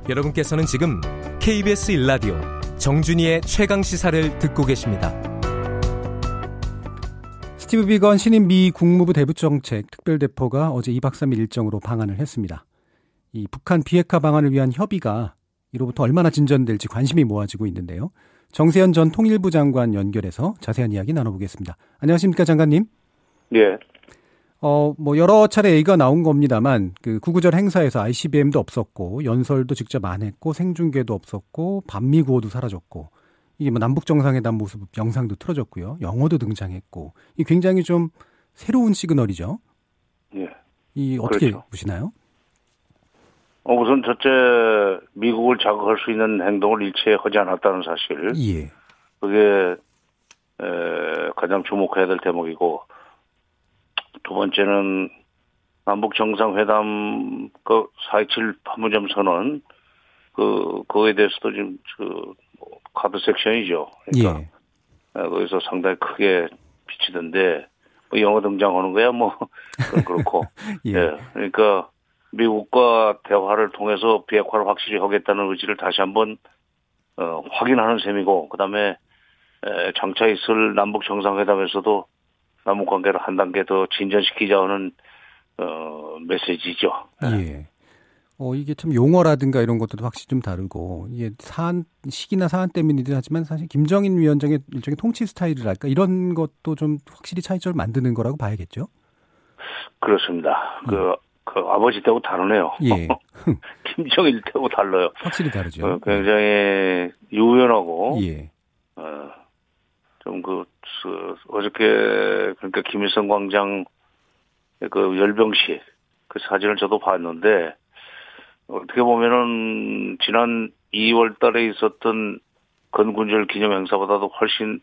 여러분께서는 지금 KBS 1라디오 정준이의 최강시사를 듣고 계십니다. 스티브 비건 신임 미 국무부 대북정책 특별대표가 어제 2박 3일 일정으로 방한을 했습니다. 이 북한 비핵화 방안을 위한 협의가 이로부터 얼마나 진전될지 관심이 모아지고 있는데요. 정세현 전 통일부 장관 연결해서 자세한 이야기 나눠보겠습니다. 안녕하십니까, 장관님? 예. 여러 차례 얘기가 나온 겁니다만, 그 구구절 행사에서 ICBM도 없었고, 연설도 직접 안 했고, 생중계도 없었고, 반미구호도 사라졌고, 이게 남북 정상회담 모습 영상도 틀어졌고요. 영어도 등장했고, 이 굉장히 좀 새로운 시그널이죠. 예. 이 어떻게 그렇죠. 보시나요? 우선 첫째, 미국을 자극할 수 있는 행동을 일체 하지 않았다는 사실. 예. 그게 가장 주목해야 될 대목이고, 두 번째는 남북 정상회담 그 4.27 판문점 선언 그거에 대해서도 지금 카드 섹션이죠. 그러니까 예. 거기서 상당히 크게 비치던데 영어 등장하는 거야 그건 그렇고. 예. 예. 그러니까 미국과 대화를 통해서 비핵화를 확실히 하겠다는 의지를 다시 한번 확인하는 셈이고, 그다음에 장차 있을 남북 정상회담에서도 남북 관계를 한 단계 더 진전시키자는 메시지죠. 예. 이게 참 용어라든가 이런 것도 확실히 좀 다르고, 이게 시기나 사안 때문이긴 하지만 사실 김정인 위원장의 일종의 통치 스타일이랄까 이런 것도 좀 확실히 차이점을 만드는 거라고 봐야겠죠? 그렇습니다. 그 아버지 때하고 다르네요. 예. 김정일 때하고 달라요. 확실히 다르죠. 굉장히 유연하고, 예. 어저께, 그러니까 김일성 광장 그 열병식 그 사진을 저도 봤는데, 어떻게 보면은 지난 2월 달에 있었던 건군절 기념 행사보다도 훨씬,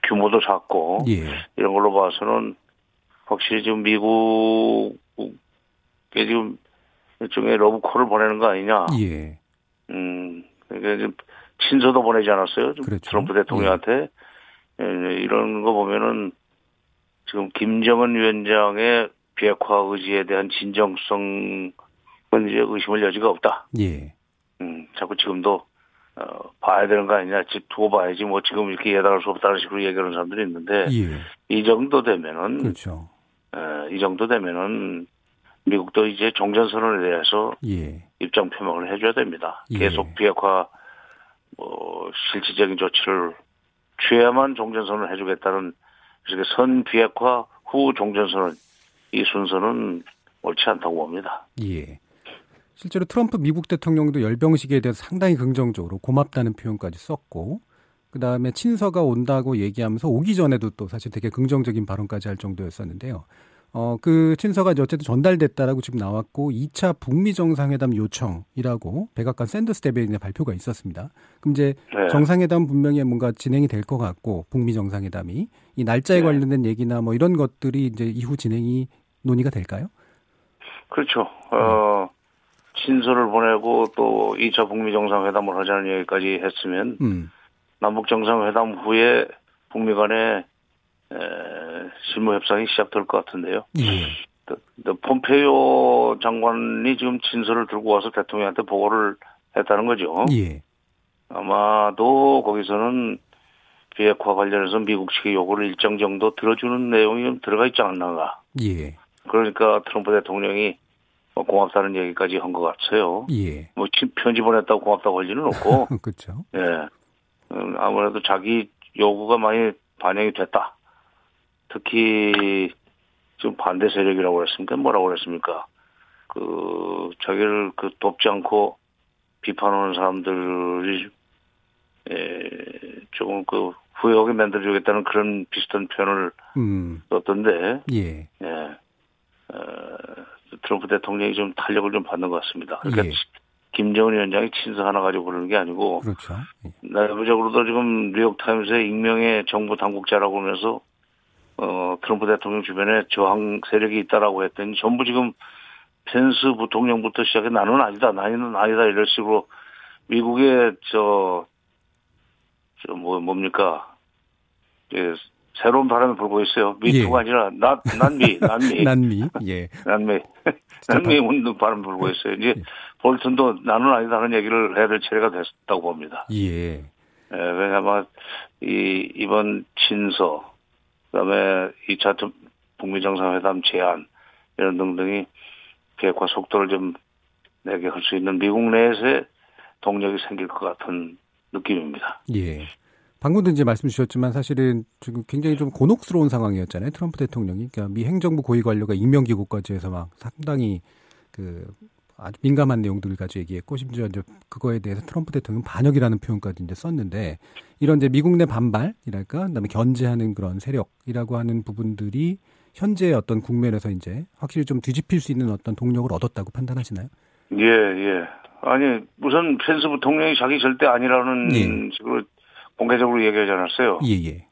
규모도 작고, 예. 이런 걸로 봐서는 확실히 지금 미국에 지금 일종의 러브콜을 보내는 거 아니냐. 예. 그러니까 지금 친서도 보내지 않았어요. 그렇죠. 트럼프 대통령한테. 예. 이런 거 보면은 지금 김정은 위원장의 비핵화 의지에 대한 진정성은 이제 의심할 여지가 없다. 예. 자꾸 지금도 봐야 되는 거 아니냐. 두고 봐야지 지금 이렇게 예단할 수 없다는 식으로 얘기하는 사람들이 있는데, 예. 이 정도 되면은, 그렇죠. 이 정도 되면은 미국도 이제 종전선언에 대해서 예. 입장 표명을 해줘야 됩니다. 예. 계속 비핵화 실질적인 조치를 취해야만 종전선언을 해주겠다는, 이렇게 선 비핵화 후 종전선언, 이 순서는 옳지 않다고 봅니다. 예. 실제로 트럼프 미국 대통령도 열병식에 대해서 상당히 긍정적으로 고맙다는 표현까지 썼고, 그 다음에 친서가 온다고 얘기하면서 오기 전에도 또 사실 되게 긍정적인 발언까지 할 정도였었는데요. 그 친서가 이제 어쨌든 전달됐다라고 지금 나왔고, 2차 북미 정상회담 요청이라고 백악관 샌더스 대변인의 발표가 있었습니다. 그럼 이제 네. 정상회담 분명히 뭔가 진행이 될 것 같고, 북미 정상회담이 이 날짜에 네. 관련된 얘기나 이런 것들이 이제 이후 진행이 논의가 될까요? 그렇죠. 친서를 보내고 또 2차 북미 정상회담을 하자는 얘기까지 했으면 남북 정상회담 후에 북미 간의 실무 협상이 시작될 것 같은데요. 예. 폼페이오 장관이 지금 친서를 들고 와서 대통령한테 보고를 했다는 거죠. 예. 아마도 거기서는 비핵화 관련해서 미국 측의 요구를 일정 정도 들어주는 내용이 좀 들어가 있지 않나가. 예. 그러니까 트럼프 대통령이 고맙다는 얘기까지 한 것 같아요. 예. 편지 보냈다고 고맙다고 할 리는 없고. 그렇죠. 예. 아무래도 자기 요구가 많이 반영이 됐다. 특히 지금 반대 세력이라고 그랬습니까? 뭐라고 그랬습니까? 자기를 돕지 않고 비판하는 사람들이 조금 후회하게 만들어주겠다는 그런 비슷한 표현을 썼던데. 예. 트럼프 대통령이 좀 탄력을 좀 받는 것 같습니다. 그러니까 예. 김정은 위원장이 친서 하나 가지고 그러는 게 아니고. 그렇죠. 예. 내부적으로도 지금 뉴욕타임스의 익명의 정부 당국자라고 하면서 트럼프 대통령 주변에 저항 세력이 있다라고 했더니 전부 지금 펜스 부통령부터 시작해 나는 아니다 이런 식으로 미국의 뭡니까 새로운 바람이 불고 있어요. 미투가 아니라 난미. 난미. 예. 난미 운동 바람 불고 있어요. 이제 볼턴도 나는 아니다 하는 얘기를 해야 될 차례가 됐다고 봅니다. 예. 왜냐하면 이번 친서, 그다음에 2차 북미 정상회담 제안 이런 등등이 비핵화 속도를 좀 내게 할 수 있는 미국 내에서의 동력이 생길 것 같은 느낌입니다. 예. 방금도 이제 말씀 주셨지만 사실은 지금 굉장히 좀 곤혹스러운 상황이었잖아요. 트럼프 대통령이. 그러니까 미 행정부 고위 관료가 임명 기구까지 해서 막 상당히 아주 민감한 내용들을 가지고 얘기했고, 심지어 이제 그거에 대해서 트럼프 대통령 반역이라는 표현까지 이제 썼는데, 이런 이제 미국 내 반발이랄까, 그다음에 견제하는 그런 세력이라고 하는 부분들이 현재 어떤 국면에서 이제 확실히 좀 뒤집힐 수 있는 어떤 동력을 얻었다고 판단하시나요? 예. 아니, 우선 펜스 부통령이 자기 절대 아니라는 식으로 공개적으로 얘기하지 않았어요. 예.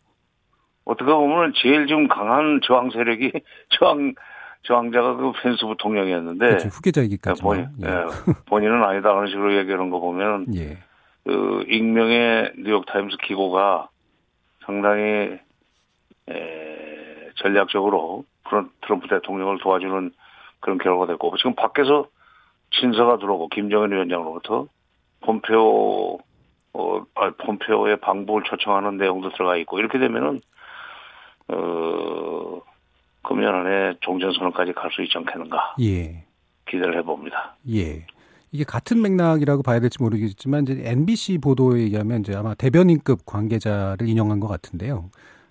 어떻게 보면 제일 좀 강한 저항 세력이 저항자가 그 펜스 부통령이었는데. 그렇죠. 후계자이기까지. 본인은 아니다 하는 식으로 얘기하는 거 보면. 그 익명의 뉴욕타임스 기고가 상당히 전략적으로 트럼프 대통령을 도와주는 그런 결과가 됐고, 지금 밖에서 친서가 들어오고 김정은 위원장으로부터 폼페오의 방북을 초청하는 내용도 들어가 있고, 이렇게 되면은 금년 안에 종전선언까지 갈 수 있지 않겠는가. 기대를 해봅니다. 이게 같은 맥락이라고 봐야 될지 모르겠지만, 이제 NBC 보도에 의하면 이제 아마 대변인급 관계자를 인용한 것 같은데요.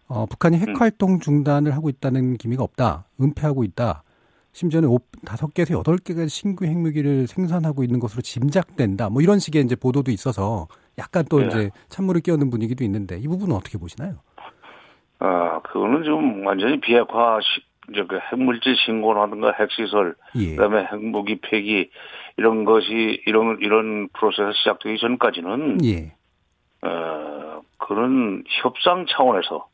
북한이 핵 활동 중단을 하고 있다는 기미가 없다. 은폐하고 있다. 심지어는 5개에서 8개가 신규 핵무기를 생산하고 있는 것으로 짐작된다. 뭐 이런 식의 이제 보도도 있어서 약간 또 이제 찬물을 끼얹는 분위기도 있는데, 이 부분은 어떻게 보시나요? 그거는 지금 완전히 비핵화, 이제 그 핵물질 신고라든가 핵시설, 그다음에 핵무기 폐기, 이런 것이, 이런 프로세스 시작되기 전까지는, 그런 협상 차원에서,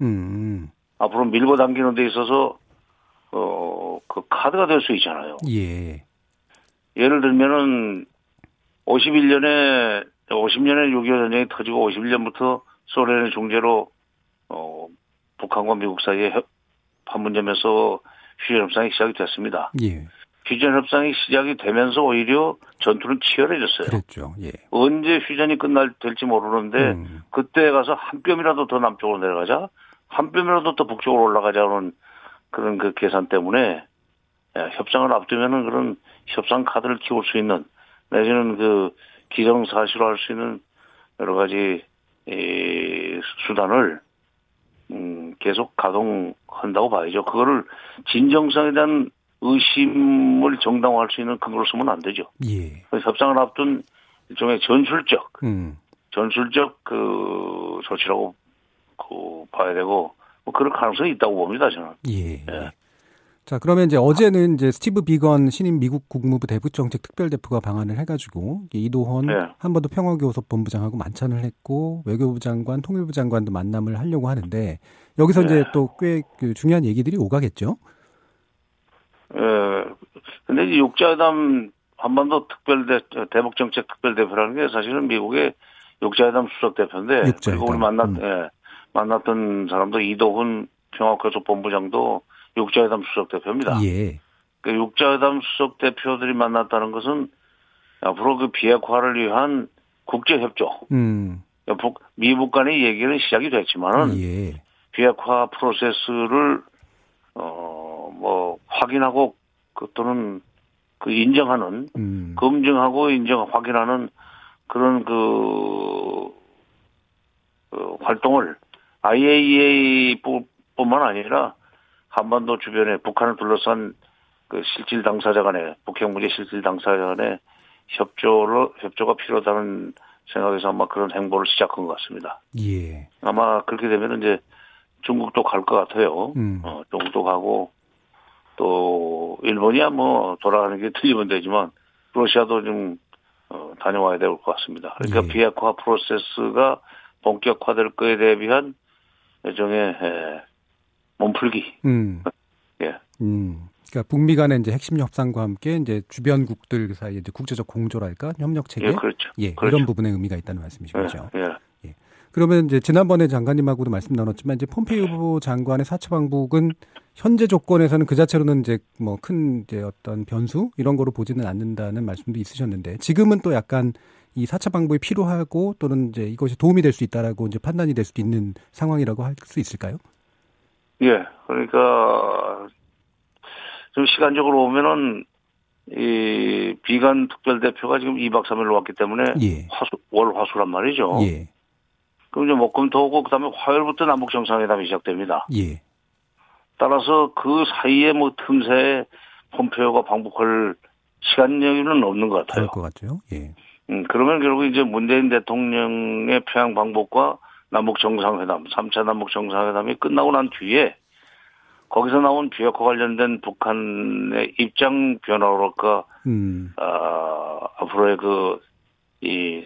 앞으로 밀고 당기는 데 있어서, 그 카드가 될 수 있잖아요. 예를 들면은 50년에 6.25 전쟁이 터지고 51년부터 소련의 중재로 북한과 미국 사이에 판문점에서 휴전 협상이 시작이 됐습니다. 휴전 협상이 시작이 되면서 오히려 전투는 치열해졌어요. 그랬죠. 언제 휴전이 될지 모르는데 그때 가서 한 뼘이라도 더 남쪽으로 내려가자, 한 뼘이라도 더 북쪽으로 올라가자는 그런 그 계산 때문에 협상을 앞두면은 그런 협상 카드를 키울 수 있는, 내지는 그 기정사실화할 수 있는 여러 가지 수단을 계속 가동한다고 봐야죠. 그거를 진정성에 대한 의심을 정당화할 수 있는 근거로 쓰면 안 되죠. 협상을 앞둔 일종의 전술적 그 조치라고 봐야 되고, 뭐 그럴 가능성이 있다고 봅니다, 저는. 자, 그러면 이제 어제는 이제 스티브 비건 신임 미국 국무부 대북정책 특별대표가 방한을 해가지고 이도헌 한반도 평화교섭본부장하고 만찬을 했고, 외교부 장관, 통일부 장관도 만남을 하려고 하는데, 여기서 이제 또 꽤 중요한 얘기들이 오가겠죠? 근데 이 육자회담 한반도 대북정책 특별대표라는 게 사실은 미국의 육자회담 수석대표인데, 그리고 우리 만났던 사람도 이도훈 평화교섭본부장도 육자회담 수석대표입니다. 그 육자회담 수석대표들이 만났다는 것은 앞으로 그 비핵화를 위한 국제협조, 미북 간의 얘기는 시작이 됐지만은 비핵화 프로세스를 확인하고 또는 그 인정하는, 검증하고 확인하는 그런 활동을 IAEA뿐만 아니라 한반도 주변에 북한을 둘러싼 그 실질 당사자 간의, 북핵 문제 실질 당사자 간의 협조가 필요하다는 생각에서 아마 그런 행보를 시작한 것 같습니다. 아마 그렇게 되면 이제 중국도 갈 것 같아요. 중국도 가고, 또 일본이야 뭐 돌아가는 게 틀리면 되지만 러시아도 좀 다녀와야 될 것 같습니다. 그러니까 비핵화 프로세스가 본격화될 거에 대비한 일종의 몸풀기. 그러니까 북미 간의 이제 핵심 협상과 함께 이제 주변국들 사이에 이제 국제적 공조랄까, 협력 체계, 그렇죠. 이런 부분에 의미가 있다는 말씀이신 거죠. 그러면 이제 지난번에 장관님하고도 말씀 나눴지만 이제 폼페이오 장관의 4차 방북은 현재 조건에서는 그 자체로는 이제 뭐 큰 이제 어떤 변수 이런 거로 보지는 않는다는 말씀도 있으셨는데 지금은 또 약간 이 4차 방북이 필요하고 또는 이제 이것이 도움이 될 수 있다라고 이제 판단이 될 수도 있는 상황이라고 할 수 있을까요? 예, 그러니까 좀 시간적으로 보면은 이 비간 특별대표가 지금 2박 3일로 왔기 때문에 예. 월 화수란 말이죠. 예. 그럼 이제 목금토고 그다음에 화요일부터 남북 정상회담이 시작됩니다. 예. 따라서 그 사이에 뭐 틈새에 폼페이오가 방북할 시간 여유는 없는 것 같아요. 그럴 것 같죠. 예. 그러면 결국 이제 문재인 대통령의 평양 방북과 남북 정상회담, 3차 남북 정상회담이 끝나고 난 뒤에 거기서 나온 비핵화 관련된 북한의 입장 변화랄까, 앞으로의 이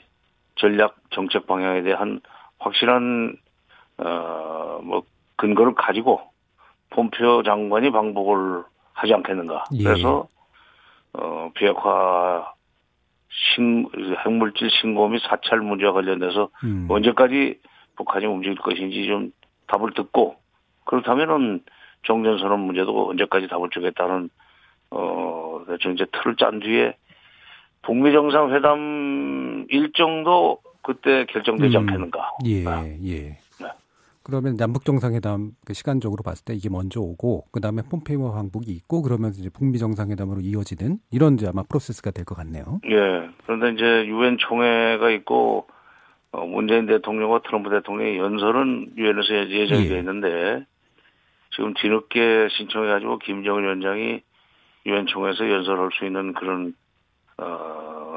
전략 정책 방향에 대한 확실한, 뭐, 근거를 가지고 폼페이오 장관이 방북을 하지 않겠는가. 예. 그래서, 비핵화 핵물질 신고 및 사찰 문제와 관련돼서 언제까지 북한이 움직일 것인지 좀 답을 듣고, 그렇다면은 종전선언 문제도 언제까지 답을 주겠다는, 대충 이제 틀을 짠 뒤에 북미 정상회담 일정도 그때 결정되지 않겠는가. 예, 예. 네. 그러면 남북 정상회담 그 시간적으로 봤을 때 이게 먼저 오고 그다음에 폼페이오 방북이 있고 그러면서 이제 북미 정상회담으로 이어지는 이런 이제 아마 프로세스가 될 것 같네요. 예. 그런데 이제 유엔 총회가 있고 문재인 대통령과 트럼프 대통령의 연설은 유엔에서 예정이 되어 있는데 지금 뒤늦게 신청해가지고 김정은 위원장이 유엔 총회에서 연설할 수 있는 그런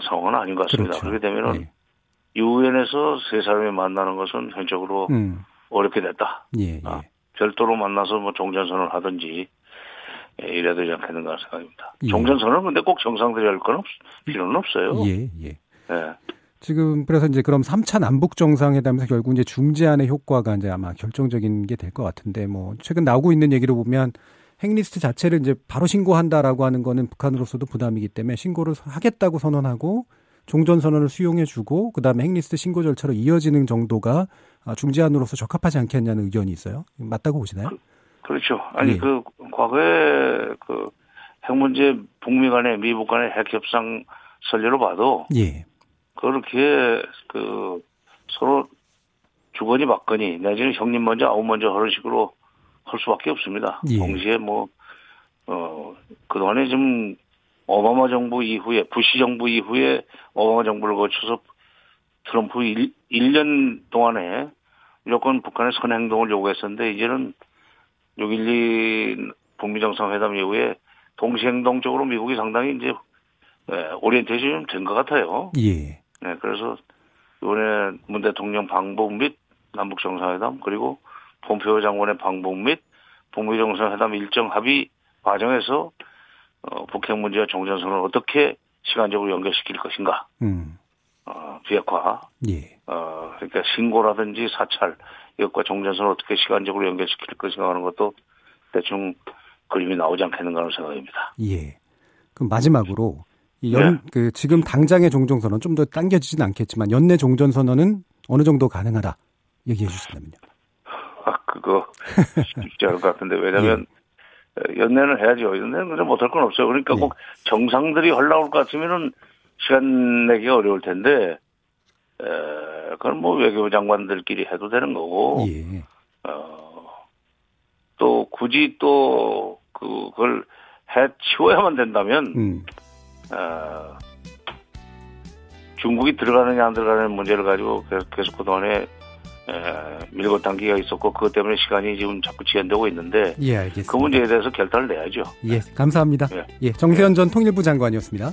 상황은 아닌 것 같습니다. 그렇죠. 그렇게 되면은 예. 유엔에서 세 사람이 만나는 것은 현적으로 어렵게 됐다. 예, 예. 별도로 만나서 뭐 종전선언을 하든지 이래야 되지 않겠는가 생각입니다. 예. 종전선언은 근데 꼭 정상들이 할 건 필요는 없어요. 예, 예. 예. 지금 그래서 이제 그럼 3차 남북 정상회담에서 결국 이제 중재안의 효과가 이제 아마 결정적인 게 될 것 같은데 뭐 최근 나오고 있는 얘기로 보면 핵리스트 자체를 이제 바로 신고한다라고 하는 거는 북한으로서도 부담이기 때문에 신고를 하겠다고 선언하고 종전선언을 수용해주고 그다음에 핵리스트 신고 절차로 이어지는 정도가 중재안으로서 적합하지 않겠냐는 의견이 있어요. 맞다고 보시나요? 그렇죠. 아니 예. 과거에 핵 문제 북미 간의 미북 간의 핵 협상 선례로 봐도 예. 그렇게 서로 주거니 받거니 내지는 형님 먼저 아우 먼저 하는 식으로 할 수밖에 없습니다. 예. 동시에 그동안에 좀 오바마 정부 이후에 부시 정부 이후에 오바마 정부를 거쳐서 트럼프 1년 동안에 무조건 북한의 선행동을 요구했었는데 이제는 6.12 북미 정상회담 이후에 동시행동적으로 미국이 상당히 이제 오리엔테이션이 된 것 같아요. 예. 네, 그래서 이번에 문 대통령 방북 및 남북 정상회담 그리고 폼페이오 장관의 방북 및 북미 정상회담 일정 합의 과정에서 북핵 문제와 종전선언을 어떻게 시간적으로 연결시킬 것인가. 비핵화. 예. 그러니까 신고라든지 사찰 이것과 종전선언을 어떻게 시간적으로 연결시킬 것인가 하는 것도 대충 그림이 나오지 않겠는가 하는 생각입니다. 예. 그럼 마지막으로 지금 당장의 종전선언 좀 더 당겨지진 않겠지만 연내 종전선언은 어느 정도 가능하다 얘기해 주신다면요. 그거 쉽지 않을 것 같은데 왜냐하면 연내는 해야죠. 연내는 그냥 못할 건 없어요. 그러니까 꼭 정상들이 올라올 것 같으면은 시간 내기가 어려울 텐데 그건 뭐 외교부 장관들끼리 해도 되는 거고 예. 또 굳이 또 그걸 해치워야만 된다면 중국이 들어가느냐 안 들어가는 문제를 가지고 계속 그동안에 밀고 당기가 있었고 그것 때문에 시간이 지금 자꾸 지연되고 있는데 예, 알겠습니다. 그 문제에 대해서 결단을 내야죠. 예, 감사합니다. 예, 정세현 전 통일부 장관이었습니다.